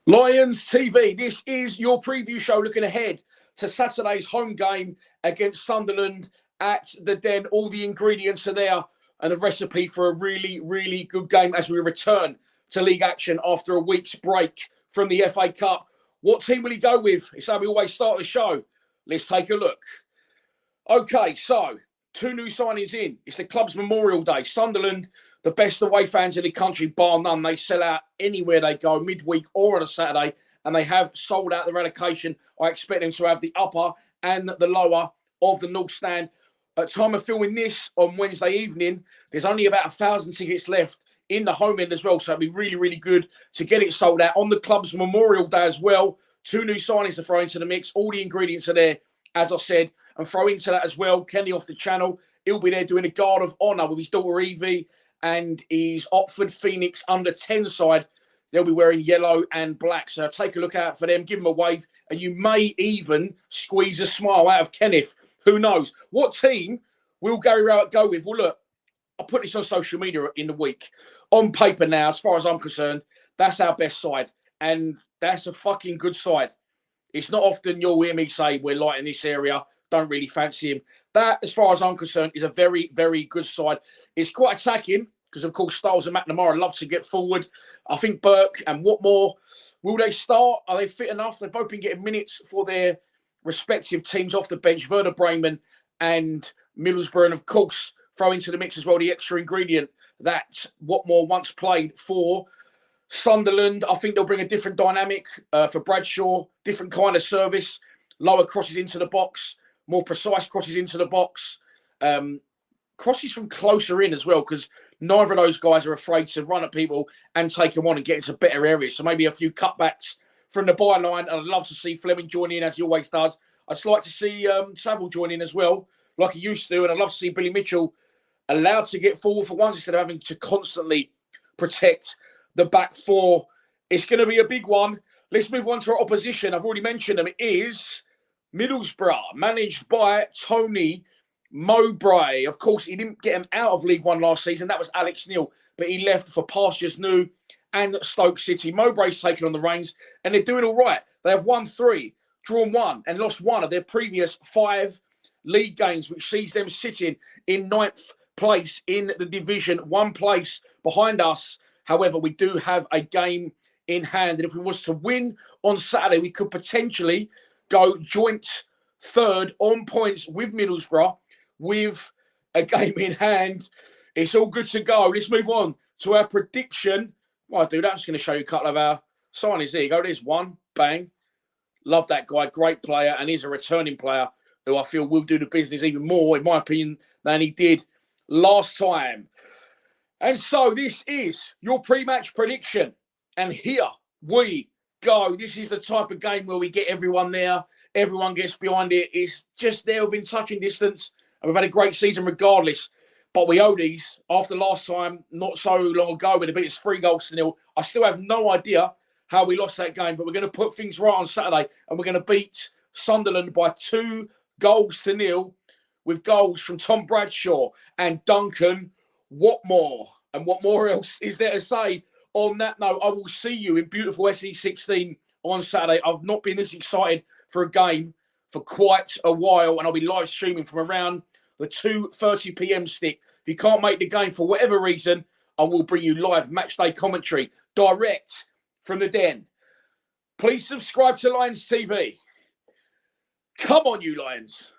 Lions TV, this is your preview show looking ahead to Saturday's home game against Sunderland at the Den. All the ingredients are there and a recipe for a really, really good game as we return to league action after a week's break from the FA Cup. What team will he go with? It's how we always start the show. Let's take a look. Okay, so 2 new signings in. It's the club's Memorial Day. Sunderland, the best away fans in the country, bar none. They sell out anywhere they go, midweek or on a Saturday, and they have sold out their allocation. I expect them to have the upper and the lower of the North Stand. At time of filming this on Wednesday evening, there's only about 1,000 tickets left in the home end as well, so it'd be really, really good to get it sold out. On the club's Memorial Day as well, 2 new signings to throw into the mix. All the ingredients are there, as I said, and throw into that as well. Kenny off the channel, he'll be there doing a guard of honour with his daughter Evie and his Oxford Phoenix under 10 side. They'll be wearing yellow and black. So take a look out for them, give them a wave, and you may even squeeze a smile out of Kenneth. Who knows? What team will Gary Rowett go with? Well, look, I put this on social media in the week. On paper now, as far as I'm concerned, that's our best side. And that's a fucking good side. It's not often you'll hear me say we're light in this area, don't really fancy him. That, as far as I'm concerned, is a very, very good side. It's quite attacking because, of course, Styles and McNamara love to get forward. I think Burke and Watmore, will they start? Are they fit enough? They've both been getting minutes for their respective teams off the bench. Werder Bremen and Middlesbrough, and, of course, throw into the mix as well the extra ingredient that Watmore once played for Sunderland. I think they'll bring a different dynamic for Bradshaw, different kind of service, lower crosses into the box, more precise crosses into the box, crosses from closer in as well, because neither of those guys are afraid to run at people and take them on and get into better areas. So maybe a few cutbacks from the byline. I'd love to see Fleming join in, as he always does. I'd just like to see Saville join in as well, like he used to. And I'd love to see Billy Mitchell allowed to get forward for once instead of having to constantly protect the back four. It's going to be a big one. Let's move on to our opposition. I've already mentioned them. It is Middlesbrough, managed by Tony Mowbray. Of course, he didn't get him out of League One last season. That was Alex Neil, but he left for Pastures New and Stoke City. Mowbray's taken on the reins, and they're doing all right. They have won 3, drawn 1, and lost 1 of their previous 5 league games, which sees them sitting in 9th place in the division, 1 place behind us. However, we do have a game in hand, and if we was to win on Saturday, we could potentially go joint 3rd on points with Middlesbrough with a game in hand. It's all good to go. Let's move on to our prediction. Well, I do that. I'm just going to show you a couple of our signings. There you go. There's one. Bang. Love that guy. Great player, and he's a returning player who I feel will do the business even more, in my opinion, than he did last time. And so this is your pre-match prediction. And here we go. This is the type of game where we get everyone there. Everyone gets behind it. It's just there within touching distance. And we've had a great season regardless. But we owe these after last time, not so long ago, when they beat us 3-0. I still have no idea how we lost that game. But we're going to put things right on Saturday. And we're going to beat Sunderland by 2-0 with goals from Tom Bradshaw and Duncan Watmore. And what more else is there to say? On that note, I will see you in beautiful SE16 on Saturday. I've not been this excited for a game for quite a while, and I'll be live streaming from around the 2:30 p.m. stick. If you can't make the game for whatever reason, I will bring you live matchday commentary direct from the Den. Please subscribe to Lions TV. Come on, you Lions.